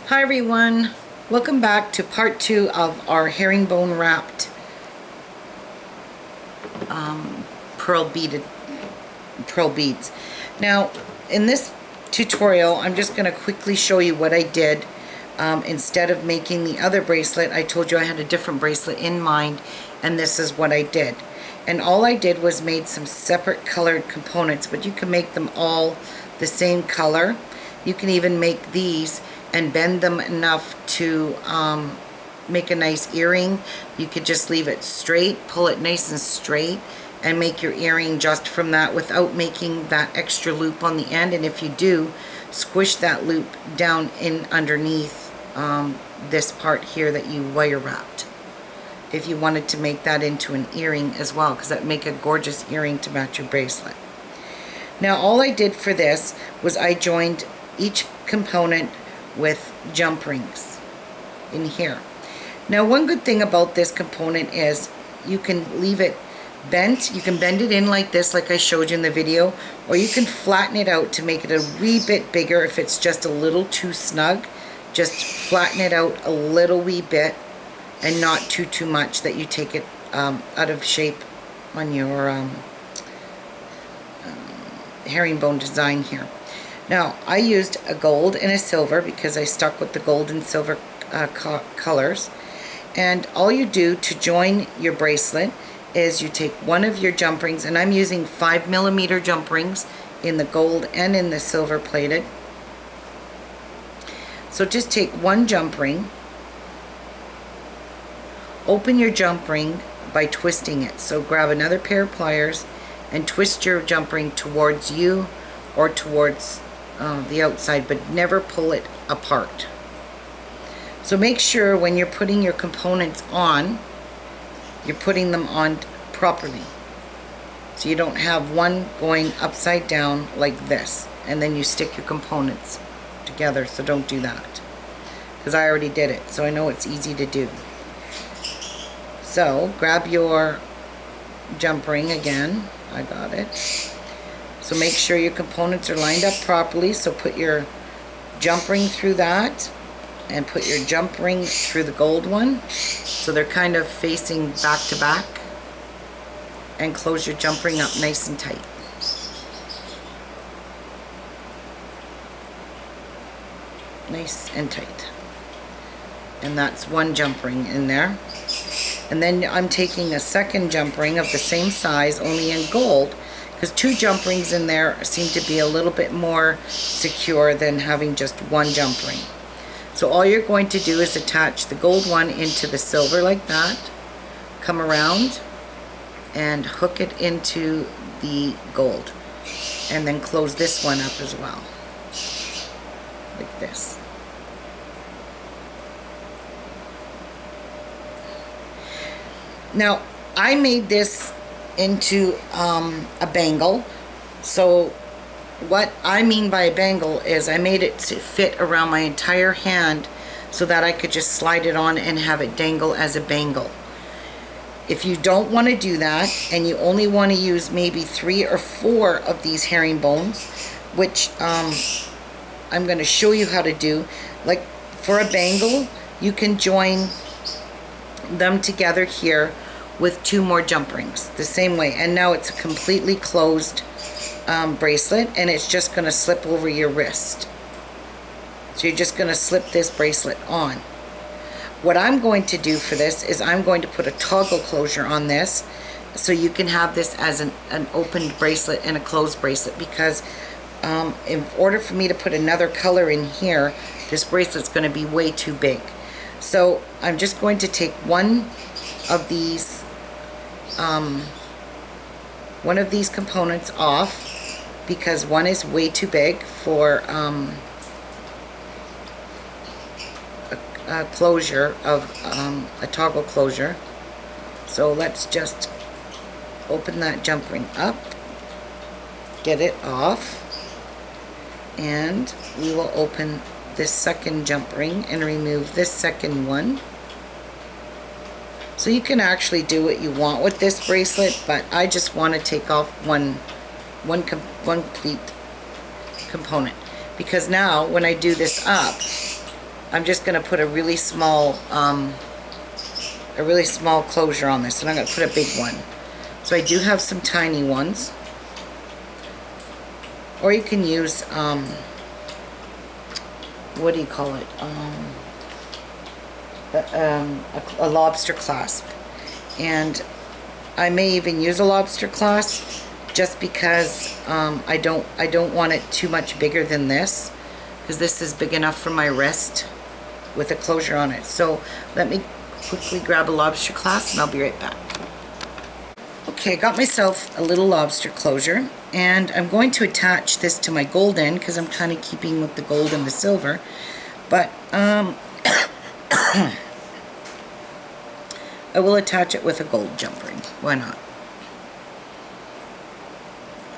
Hi everyone, welcome back to part 2 of our herringbone wrapped pearl beads. Now in this tutorial I'm just going to quickly show you what I did. Instead of making the other bracelet, I told you I had a different bracelet in mind, and this is what I did. And all I did was made some separate colored components, but you can make them all the same color. You can even make these and bend them enough to make a nice earring. You could just leave it straight, pull it nice and straight, and make your earring just from that without making that extra loop on the end. And if you do, squish that loop down in underneath this part here that you wire wrapped, if you wanted to make that into an earring as well, because that would make a gorgeous earring to match your bracelet. Now all I did for this was I joined each component with jump rings in here. Now one good thing about this component is you can leave it bent. You can bend it in like this, like I showed you in the video, or you can flatten it out to make it a wee bit bigger if it's just a little too snug. Just flatten it out a little wee bit, and not too much that you take it out of shape on your herringbone design here. Now I used a gold and a silver because I stuck with the gold and silver colors. And all you do to join your bracelet is you take one of your jump rings, and I'm using 5mm jump rings in the gold and in the silver plated. So just take one jump ring, open your jump ring by twisting it. So grab another pair of pliers and twist your jump ring towards you or towards the outside, but never pull it apart. So make sure when you're putting your components on, you're putting them on properly, so you don't have one going upside down like this and then you stick your components together. So don't do that, because I already did it, so I know it's easy to do. So grab your jump ring again. I got it. So make sure your components are lined up properly. So put your jump ring through that and put your jump ring through the gold one, so they're kind of facing back to back, and close your jump ring up nice and tight. Nice and tight. And that's one jump ring in there. And then I'm taking a second jump ring of the same size, only in gold, because two jump rings in there seem to be a little bit more secure than having just one jump ring. So all you're going to do is attach the gold one into the silver like that, come around and hook it into the gold, and then close this one up as well, like this. Now I made this into a bangle. So what I mean by a bangle is I made it to fit around my entire hand so that I could just slide it on and have it dangle as a bangle. If you don't want to do that and you only want to use maybe 3 or 4 of these herringbones, which I'm going to show you how to do, like for a bangle, you can join them together here with 2 more jump rings the same way, and now it's a completely closed bracelet, and it's just going to slip over your wrist. So you're just going to slip this bracelet on. What I'm going to do for this is I'm going to put a toggle closure on this, so you can have this as an opened bracelet and a closed bracelet, because in order for me to put another color in here, this bracelet's going to be way too big. So I'm just going to take one of these components off, because one is way too big for a closure of a toggle closure. So let's just open that jump ring up, get it off, and we will open this second jump ring and remove this second one. So you can actually do what you want with this bracelet, but I just want to take off one complete component, because now when I do this up, I'm just going to put a really small closure on this, and I'm going to put a big one. So I do have some tiny ones, or you can use what do you call it, a lobster clasp. And I may even use a lobster clasp just because I don't want it too much bigger than this, because this is big enough for my wrist with a closure on it. So let me quickly grab a lobster clasp and I'll be right back. Okay, I got myself a little lobster closure, and I'm going to attach this to my gold end because I'm kind of keeping with the gold and the silver, but I will attach it with a gold jump ring. Why not?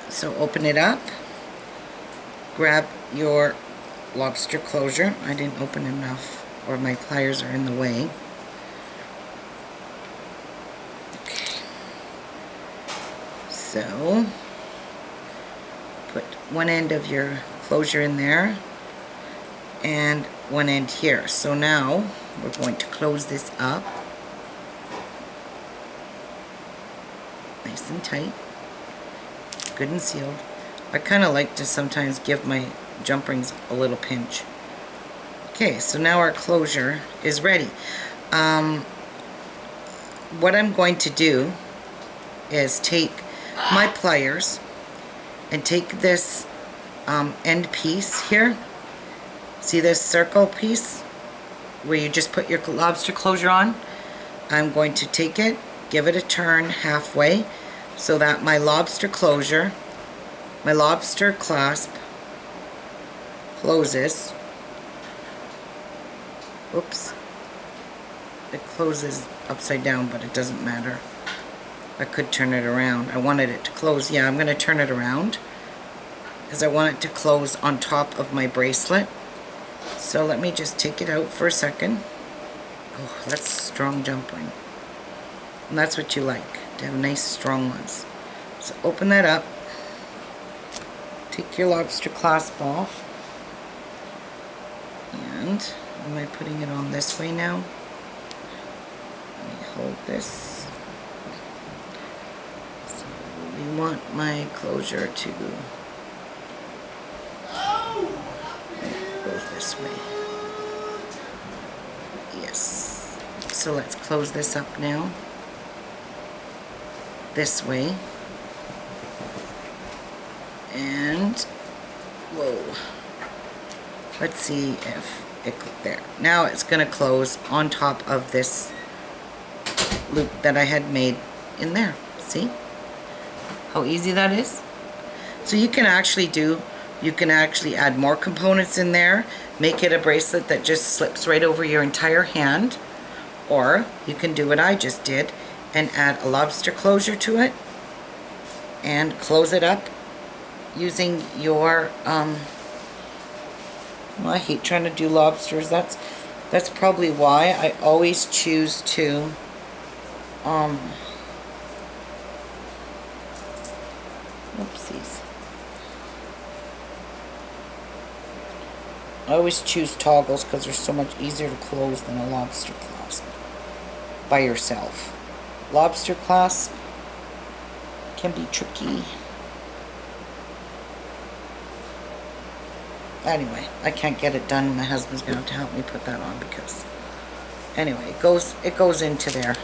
So open it up, grab your lobster closure. I didn't open enough, or my pliers are in the way. Okay. So put one end of your closure in there and one end here. So now we're going to close this up nice and tight, good and sealed. I kind of like to sometimes give my jump rings a little pinch. Okay, so now our closure is ready. What I'm going to do is take my pliers and take this end piece here. See this circle piece where you just put your lobster closure on? I'm going to take it, give it a turn halfway so that my lobster closure, my lobster clasp closes. Oops. It closes upside down, but it doesn't matter. I could turn it around. I wanted it to close. Yeah, I'm going to turn it around because I want it to close on top of my bracelet. So let me just take it out for a second. Oh, that's a strong jump ring. And that's what you like, to have nice strong ones. So open that up. Take your lobster clasp off. And am I putting it on this way now? Let me hold this. So we want my closure to go this way. Yes. So let's close this up now. This way. And whoa. Let's see if it there. Now it's going to close on top of this loop that I had made in there. See how easy that is? So you can actually add more components in there, make it a bracelet that just slips right over your entire hand, or you can do what I just did and add a lobster closure to it and close it up using your well, I hate trying to do lobsters. That's probably why I always choose to oopsies. I always choose toggles because they're so much easier to close than a lobster clasp by yourself. Lobster clasp can be tricky. Anyway, I can't get it done. My husband's going to have to help me put that on because anyway, it goes into there.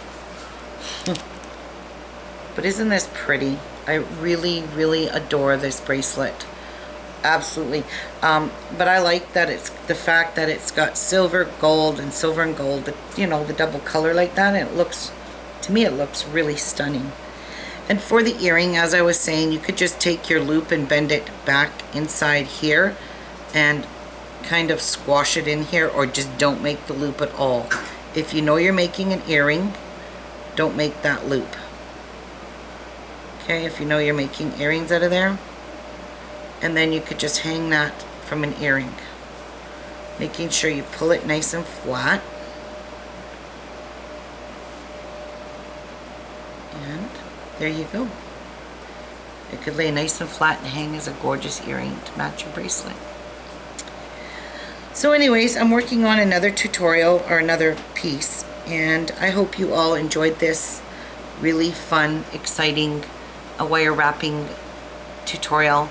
But isn't this pretty? I really, really adore this bracelet. Absolutely. But I like that it's the fact that it's got silver, gold, and silver and gold, you know, the double color like that. And it looks, to me, it looks really stunning. And for the earring, as I was saying, you could just take your loop and bend it back inside here and kind of squash it in here, or just don't make the loop at all. If you know you're making an earring, don't make that loop. Okay, if you know you're making earrings out of there, and then you could just hang that from an earring, making sure you pull it nice and flat. And there you go. It could lay nice and flat and hang as a gorgeous earring to match your bracelet. So anyways, I'm working on another tutorial or another piece, and I hope you all enjoyed this really fun, exciting wire wrapping tutorial.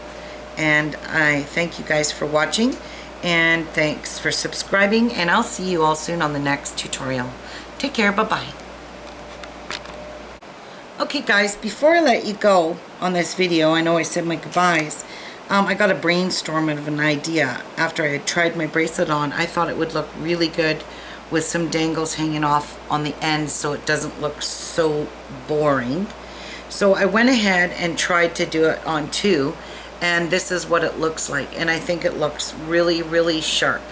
And I thank you guys for watching, and thanks for subscribing, and I'll see you all soon on the next tutorial. Take care, bye-bye. Okay guys, before I let you go on this video, I know I said my goodbyes, I got a brainstorm of an idea. After I had tried my bracelet on, I thought it would look really good with some dangles hanging off on the ends so it doesn't look so boring. So I went ahead and tried to do it on too, and this is what it looks like. And I think it looks really, really sharp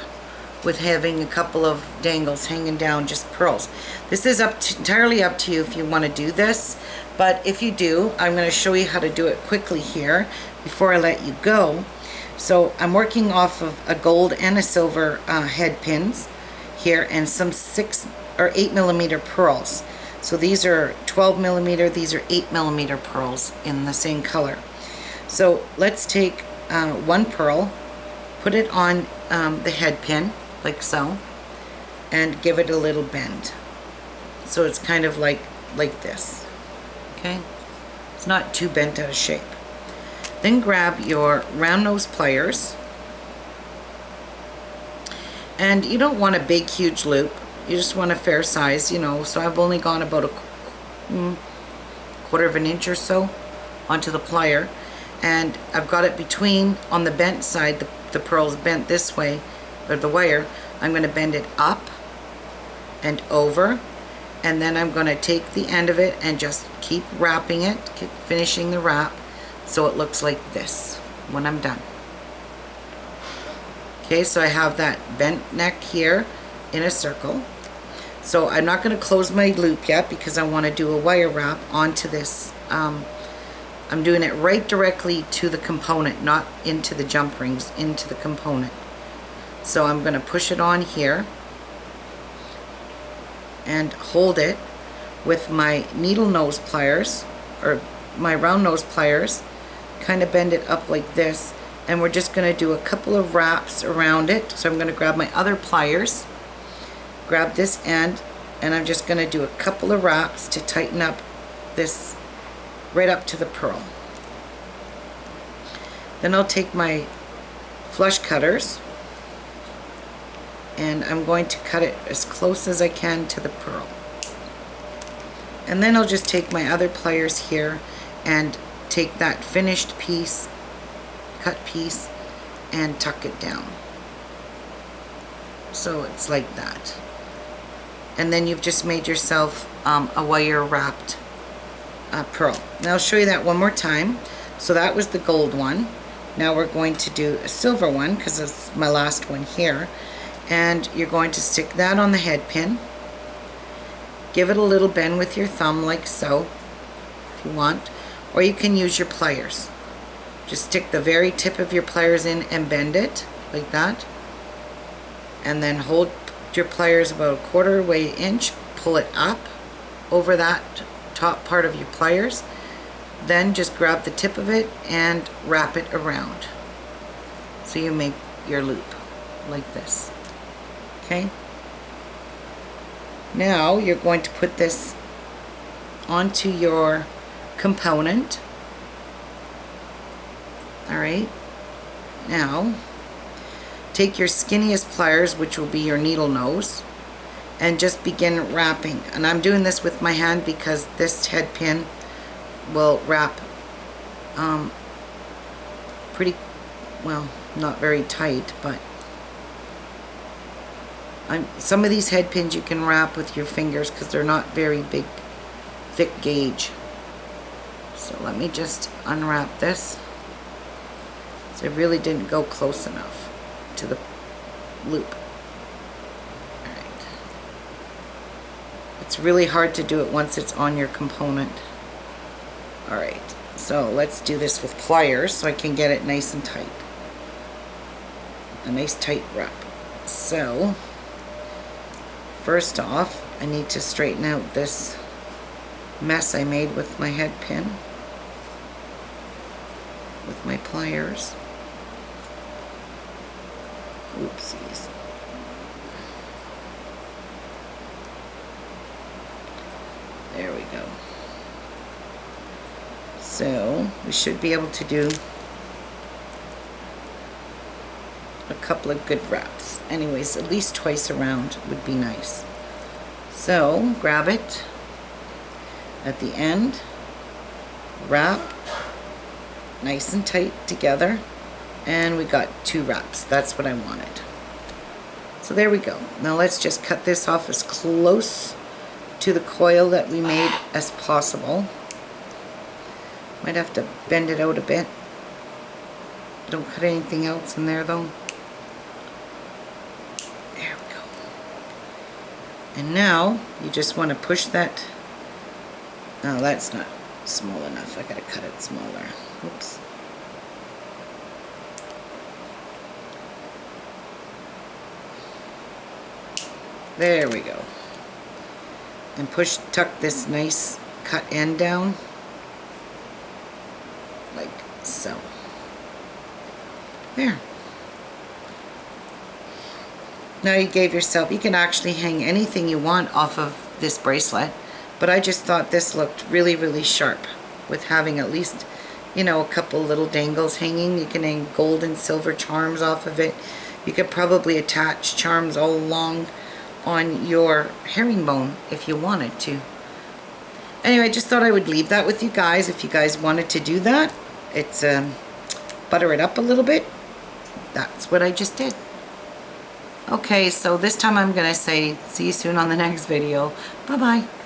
with having a couple of dangles hanging down, just pearls. This is entirely up to you if you want to do this, but if you do, I'm going to show you how to do it quickly here before I let you go. So I'm working off of a gold and a silver head pins here, and some 6 or 8 millimeter pearls. So these are 12 millimeter, these are 8 millimeter pearls in the same color. So let's take one pearl, put it on the head pin like so, and give it a little bend. So it's kind of like this. Okay, it's not too bent out of shape. Then grab your round nose pliers, and you don't want a big huge loop, you just want a fair size, you know. So I've only gone about a quarter of an inch or so onto the plier, and I've got it between, on the bent side, the pearl's bent this way, or the wire. I'm going to bend it up and over, and then I'm going to take the end of it and just keep wrapping it, keep finishing the wrap so it looks like this when I'm done. Okay, so I have that bent neck here in a circle. So I'm not going to close my loop yet because I want to do a wire wrap onto this. I'm doing it right directly to the component, not into the jump rings, into the component. So I'm going to push it on here and hold it with my needle nose pliers, or my round nose pliers, kind of bend it up like this, and we're just going to do a couple of wraps around it. So I'm going to grab my other pliers, grab this end, and I'm just going to do a couple of wraps to tighten up this right up to the pearl. Then I'll take my flush cutters, and I'm going to cut it as close as I can to the pearl. And then I'll just take my other pliers here and take that finished piece, cut piece, and tuck it down. So it's like that. And then you've just made yourself a wire wrapped pearl. Now I'll show you that one more time. So that was the gold one. Now we're going to do a silver one because it's my last one here. And you're going to stick that on the head pin. Give it a little bend with your thumb like so, if you want. Or you can use your pliers. Just stick the very tip of your pliers in and bend it like that. And then hold your pliers about a quarter way inch, pull it up over that top part of your pliers. Then just grab the tip of it and wrap it around. So you make your loop like this. Okay? Now you're going to put this onto your component. Alright, now take your skinniest pliers, which will be your needle nose, and just begin wrapping. And I'm doing this with my hand because this head pin will wrap pretty well, not very tight, but some of these head pins you can wrap with your fingers because they're not very big, thick gauge. So let me just unwrap this. So I really didn't go close enough to the loop. Alright. It's really hard to do it once it's on your component. Alright, so let's do this with pliers so I can get it nice and tight. A nice tight wrap. So first off, I need to straighten out this mess I made with my head pin, with my pliers. Oopsies. There we go. So we should be able to do a couple of good wraps. Anyways, at least twice around would be nice. So grab it at the end, wrap nice and tight together, and we got 2 wraps. That's what I wanted. So there we go. Now let's just cut this off as close to the coil that we made as possible. Might have to bend it out a bit. Don't cut anything else in there though. There we go. And now you just want to push that. No, that's not small enough. I gotta cut it smaller. Oops. There we go. And tuck this nice cut end down. Like so. There. Now you can actually hang anything you want off of this bracelet, but I just thought this looked really, really sharp with having at least, you know, a couple little dangles hanging. You can hang gold and silver charms off of it. You could probably attach charms all along on your herringbone if you wanted to. Anyway, I just thought I would leave that with you guys. If you guys wanted to do that, it's butter it up a little bit. That's what I just did. Okay, so this time I'm gonna say see you soon on the next video. Bye bye.